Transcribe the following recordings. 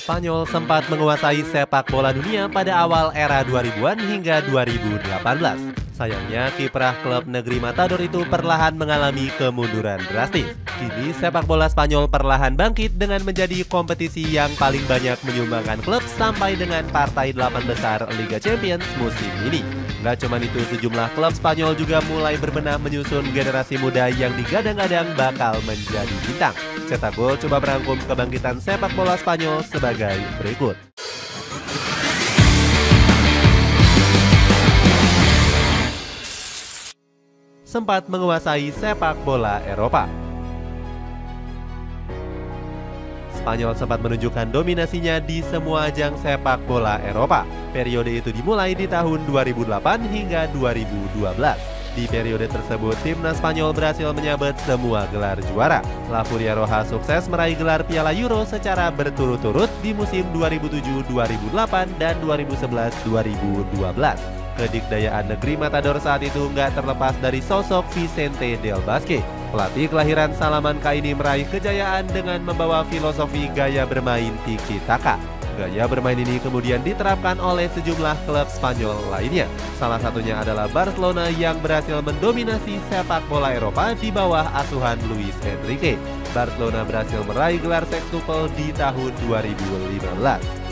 Spanyol sempat menguasai sepak bola dunia pada awal era 2000-an hingga 2018. Sayangnya, kiprah klub negeri Matador itu perlahan mengalami kemunduran drastis. Kini sepak bola Spanyol perlahan bangkit dengan menjadi kompetisi yang paling banyak menyumbangkan klub sampai dengan partai 8 besar Liga Champions musim ini. Nggak cuma itu, sejumlah klub Spanyol juga mulai berbenah menyusun generasi muda yang digadang-gadang bakal menjadi bintang. Cetak Gol coba merangkum kebangkitan sepak bola Spanyol sebagai berikut. Sempat menguasai sepak bola Eropa. Spanyol sempat menunjukkan dominasinya di semua ajang sepak bola Eropa. Periode itu dimulai di tahun 2008 hingga 2012. Di periode tersebut, timnas Spanyol berhasil menyabet semua gelar juara. La Furia Roja sukses meraih gelar Piala Euro secara berturut-turut di musim 2007-2008 dan 2011-2012. Kedikdayaan negeri Matador saat itu nggak terlepas dari sosok Vicente Del Bosque. Pelatih kelahiran Salamanca ini meraih kejayaan dengan membawa filosofi gaya bermain tiki-taka. Gaya bermain ini kemudian diterapkan oleh sejumlah klub Spanyol lainnya. Salah satunya adalah Barcelona yang berhasil mendominasi sepak bola Eropa di bawah asuhan Luis Enrique. Barcelona berhasil meraih gelar sextuple di tahun 2015.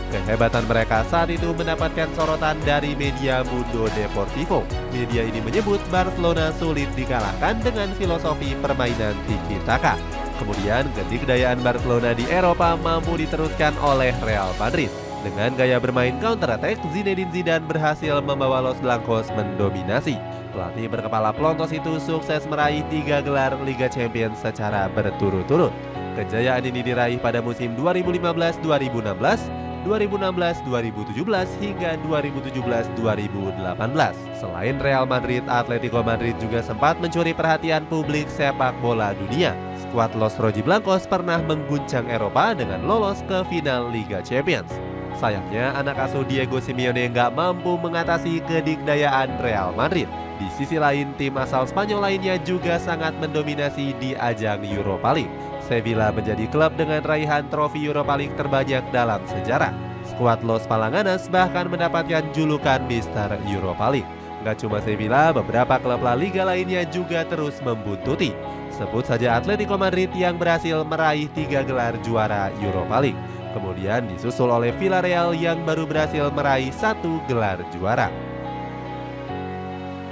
Kehebatan mereka saat itu mendapatkan sorotan dari media Mundo Deportivo. Media ini menyebut Barcelona sulit dikalahkan dengan filosofi permainan tiki-taka. Kemudian, kedikdayaan Barcelona di Eropa mampu diteruskan oleh Real Madrid. Dengan gaya bermain counter-attack, Zinedine Zidane berhasil membawa Los Blancos mendominasi. Pelatih berkepala pelontos itu sukses meraih 3 gelar Liga Champions secara berturut-turut. Kejayaan ini diraih pada musim 2015-2016, 2016-2017 hingga 2017-2018. Selain Real Madrid, Atletico Madrid juga sempat mencuri perhatian publik sepak bola dunia. Skuad Los Rojiblancos pernah mengguncang Eropa dengan lolos ke final Liga Champions. Sayangnya, anak asuh Diego Simeone nggak mampu mengatasi kedikdayaan Real Madrid. Di sisi lain, tim asal Spanyol lainnya juga sangat mendominasi di ajang Europa League. Sevilla menjadi klub dengan raihan trofi Europa League terbanyak dalam sejarah. Skuad Los Palanganas bahkan mendapatkan julukan Mister Europa League. Gak cuma Sevilla, beberapa klub La Liga lainnya juga terus membuntuti. Sebut saja Atletico Madrid yang berhasil meraih 3 gelar juara Europa League. Kemudian disusul oleh Villarreal yang baru berhasil meraih 1 gelar juara.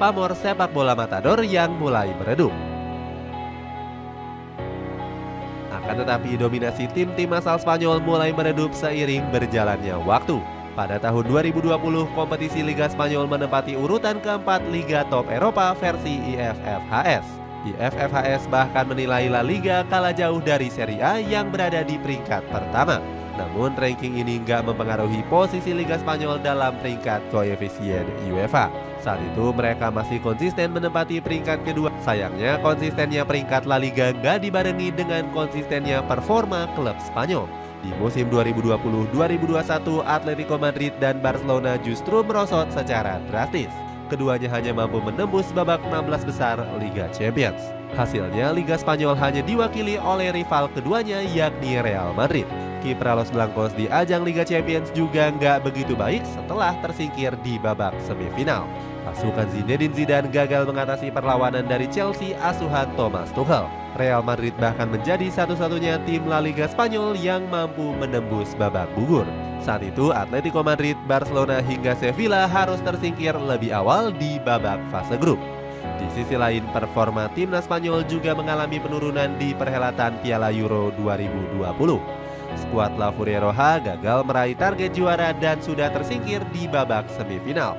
Pamor sepak bola Matador yang mulai meredup. Akan tetapi dominasi tim-tim asal Spanyol mulai meredup seiring berjalannya waktu. Pada tahun 2020, kompetisi Liga Spanyol menempati urutan keempat Liga Top Eropa versi IFFHS. IFFHS bahkan menilai La Liga kalah jauh dari Serie A yang berada di peringkat pertama. Namun ranking ini nggak mempengaruhi posisi Liga Spanyol dalam peringkat koefisien UEFA. Saat itu mereka masih konsisten menempati peringkat kedua. Sayangnya konsistennya peringkat La Liga nggak dibarengi dengan konsistennya performa klub Spanyol. Di musim 2020-2021, Atletico Madrid dan Barcelona justru merosot secara drastis. Keduanya hanya mampu menembus babak 16 besar Liga Champions. Hasilnya, Liga Spanyol hanya diwakili oleh rival keduanya yakni Real Madrid. Kiprah Los Blancos di ajang Liga Champions juga nggak begitu baik setelah tersingkir di babak semifinal. Pasukan Zinedine Zidane gagal mengatasi perlawanan dari Chelsea asuhan Thomas Tuchel. Real Madrid bahkan menjadi satu-satunya tim La Liga Spanyol yang mampu menembus babak gugur. Saat itu Atletico Madrid, Barcelona hingga Sevilla harus tersingkir lebih awal di babak fase grup. Di sisi lain, performa timnas Spanyol juga mengalami penurunan di perhelatan Piala Euro 2020. Skuad La Furia Roja gagal meraih target juara dan sudah tersingkir di babak semifinal.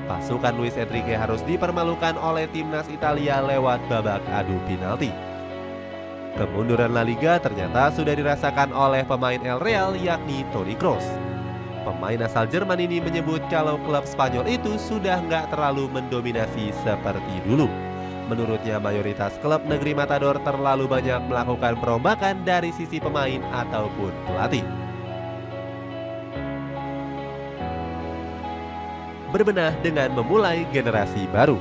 Pasukan Luis Enrique harus dipermalukan oleh timnas Italia lewat babak adu penalti. Kemunduran La Liga ternyata sudah dirasakan oleh pemain El Real yakni Toni Kroos. Pemain asal Jerman ini menyebut kalau klub Spanyol itu sudah nggak terlalu mendominasi seperti dulu. Menurutnya mayoritas klub negeri Matador terlalu banyak melakukan perombakan dari sisi pemain ataupun pelatih. Berbenah dengan memulai generasi baru.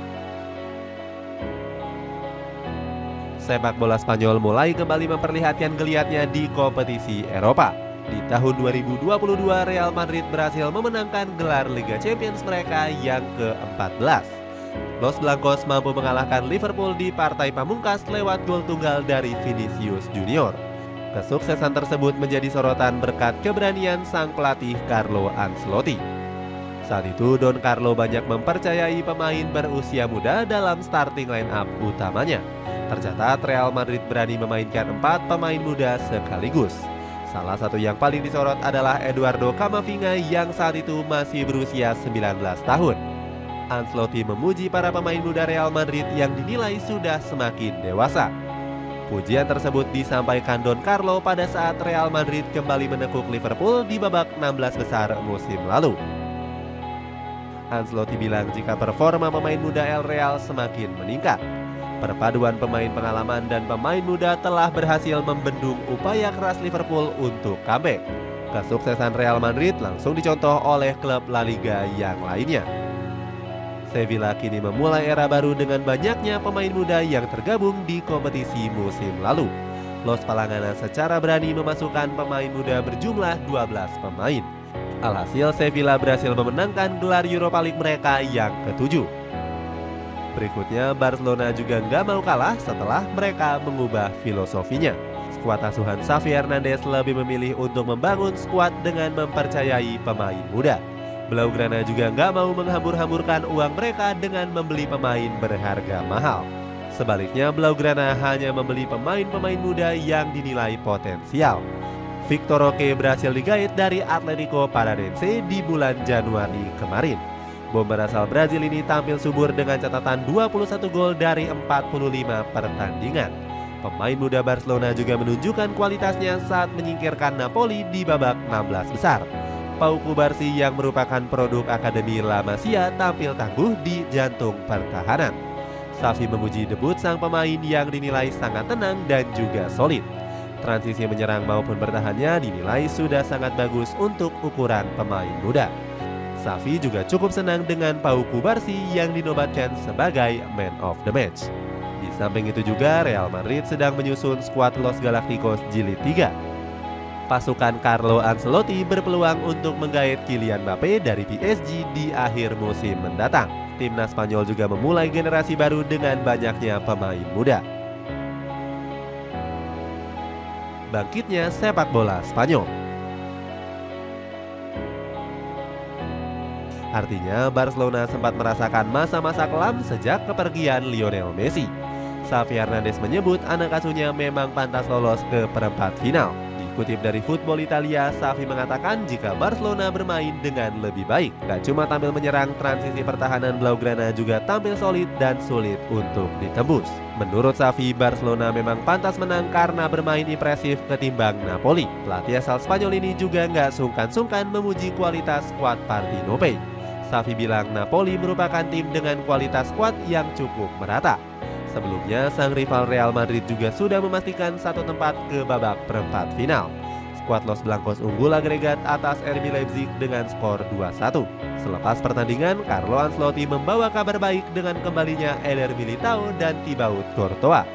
Sepak bola Spanyol mulai kembali memperlihatkan geliatnya di kompetisi Eropa. Di tahun 2022, Real Madrid berhasil memenangkan gelar Liga Champions mereka yang ke-14. Los Blancos mampu mengalahkan Liverpool di partai pamungkas lewat gol tunggal dari Vinicius Junior. Kesuksesan tersebut menjadi sorotan berkat keberanian sang pelatih Carlo Ancelotti. Saat itu Don Carlo banyak mempercayai pemain berusia muda dalam starting line up utamanya. Tercatat Real Madrid berani memainkan 4 pemain muda sekaligus. Salah satu yang paling disorot adalah Eduardo Camavinga yang saat itu masih berusia 19 tahun. Ancelotti memuji para pemain muda Real Madrid yang dinilai sudah semakin dewasa. Pujian tersebut disampaikan Don Carlo pada saat Real Madrid kembali menekuk Liverpool di babak 16 besar musim lalu. Ancelotti bilang jika performa pemain muda El Real semakin meningkat. Perpaduan pemain pengalaman dan pemain muda telah berhasil membendung upaya keras Liverpool untuk comeback. Kesuksesan Real Madrid langsung dicontoh oleh klub La Liga yang lainnya. Sevilla kini memulai era baru dengan banyaknya pemain muda yang tergabung di kompetisi musim lalu. Los Palangana secara berani memasukkan pemain muda berjumlah 12 pemain. Alhasil Sevilla berhasil memenangkan gelar Europa League mereka yang ke-7. Berikutnya Barcelona juga nggak mau kalah setelah mereka mengubah filosofinya. Skuad asuhan Xavi Hernandez lebih memilih untuk membangun skuad dengan mempercayai pemain muda. Blaugrana juga nggak mau menghambur-hamburkan uang mereka dengan membeli pemain berharga mahal. Sebaliknya Blaugrana hanya membeli pemain-pemain muda yang dinilai potensial. Victor Roque berhasil digait dari Atletico Paranaense di bulan Januari kemarin. Bomber asal Brazil ini tampil subur dengan catatan 21 gol dari 45 pertandingan. Pemain muda Barcelona juga menunjukkan kualitasnya saat menyingkirkan Napoli di babak 16 besar. Pau Cubarsí yang merupakan produk Akademi La Masia tampil tangguh di jantung pertahanan. Xavi memuji debut sang pemain yang dinilai sangat tenang dan juga solid. Transisi menyerang maupun bertahannya dinilai sudah sangat bagus untuk ukuran pemain muda. Xavi juga cukup senang dengan Pau Cubarsí yang dinobatkan sebagai Man of the Match. Di samping itu juga Real Madrid sedang menyusun skuad Los Galacticos Jilid 3. Pasukan Carlo Ancelotti berpeluang untuk menggait Kylian Mbappe dari PSG di akhir musim mendatang. Timnas Spanyol juga memulai generasi baru dengan banyaknya pemain muda. Bangkitnya sepak bola Spanyol. Artinya Barcelona sempat merasakan masa-masa kelam sejak kepergian Lionel Messi. Xavi Hernandez menyebut anak asuhnya memang pantas lolos ke perempat final. Dikutip dari Football Italia, Xavi mengatakan jika Barcelona bermain dengan lebih baik, gak cuma tampil menyerang, transisi pertahanan Blaugrana juga tampil solid dan sulit untuk ditembus. Menurut Xavi, Barcelona memang pantas menang karena bermain impresif ketimbang Napoli. Pelatih asal Spanyol ini juga nggak sungkan-sungkan memuji kualitas skuad Partenope. Xavi bilang Napoli merupakan tim dengan kualitas skuad yang cukup merata. Sebelumnya, sang rival Real Madrid juga sudah memastikan satu tempat ke babak perempat final. Skuad Los Blancos unggul agregat atas RB Leipzig dengan skor 2-1. Selepas pertandingan, Carlo Ancelotti membawa kabar baik dengan kembalinya Eder Militao dan Thibaut Courtois.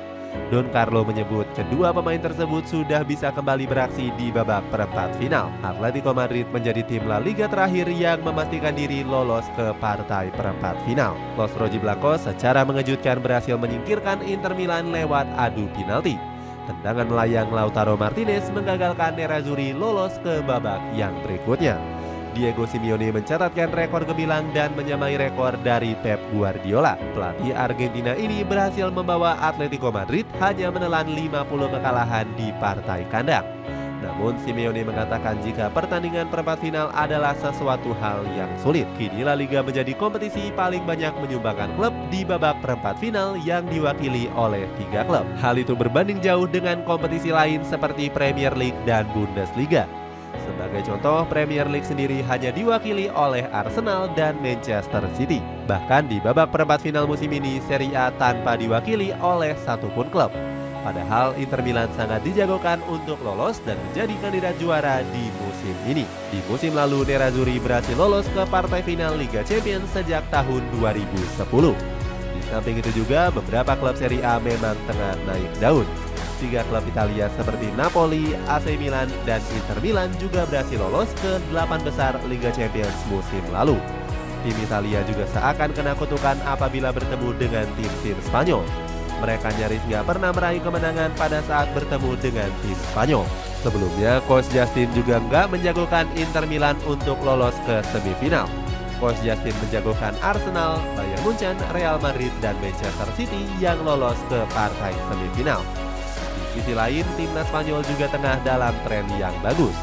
Don Carlo menyebut kedua pemain tersebut sudah bisa kembali beraksi di babak perempat final. Atletico Madrid menjadi tim La Liga terakhir yang memastikan diri lolos ke partai perempat final. Los Rojiblancos secara mengejutkan berhasil menyingkirkan Inter Milan lewat adu penalti. Tendangan melayang Lautaro Martinez menggagalkan Nerazzurri lolos ke babak yang berikutnya. Diego Simeone mencatatkan rekor gemilang dan menyamai rekor dari Pep Guardiola. Pelatih Argentina ini berhasil membawa Atletico Madrid hanya menelan 50 kekalahan di partai kandang. Namun Simeone mengatakan jika pertandingan perempat final adalah sesuatu hal yang sulit. Kini La Liga menjadi kompetisi paling banyak menyumbangkan klub di babak perempat final yang diwakili oleh 3 klub. Hal itu berbanding jauh dengan kompetisi lain seperti Premier League dan Bundesliga. Sebagai contoh, Premier League sendiri hanya diwakili oleh Arsenal dan Manchester City. Bahkan di babak perempat final musim ini, Serie A tanpa diwakili oleh satupun klub. Padahal Inter Milan sangat dijagokan untuk lolos dan menjadi kandidat juara di musim ini. Di musim lalu, Nerazzurri berhasil lolos ke partai final Liga Champions sejak tahun 2010. Di samping itu juga, beberapa klub Serie A memang tengah naik daun. Bundesliga klub Italia seperti Napoli, AC Milan, dan Inter Milan juga berhasil lolos ke 8 besar Liga Champions musim lalu. Tim Italia juga seakan kena kutukan apabila bertemu dengan tim-tim Spanyol. Mereka nyaris nggak pernah meraih kemenangan pada saat bertemu dengan tim Spanyol. Sebelumnya, Coach Justin juga nggak menjagokan Inter Milan untuk lolos ke semifinal. Coach Justin menjagokan Arsenal, Bayern Munchen, Real Madrid, dan Manchester City yang lolos ke partai semifinal. Di sisi lain, timnas Spanyol juga tengah dalam tren yang bagus.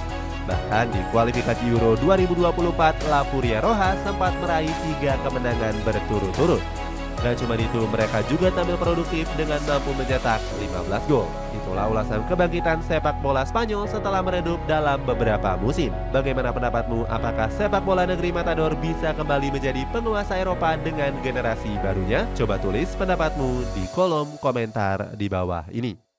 Bahkan di kualifikasi Euro 2024, La Furia Roja sempat meraih 3 kemenangan berturut-turut. Gak cuma itu, mereka juga tampil produktif dengan mampu mencetak 15 gol. Itulah ulasan kebangkitan sepak bola Spanyol setelah meredup dalam beberapa musim. Bagaimana pendapatmu? Apakah sepak bola negeri Matador bisa kembali menjadi penguasa Eropa dengan generasi barunya? Coba tulis pendapatmu di kolom komentar di bawah ini.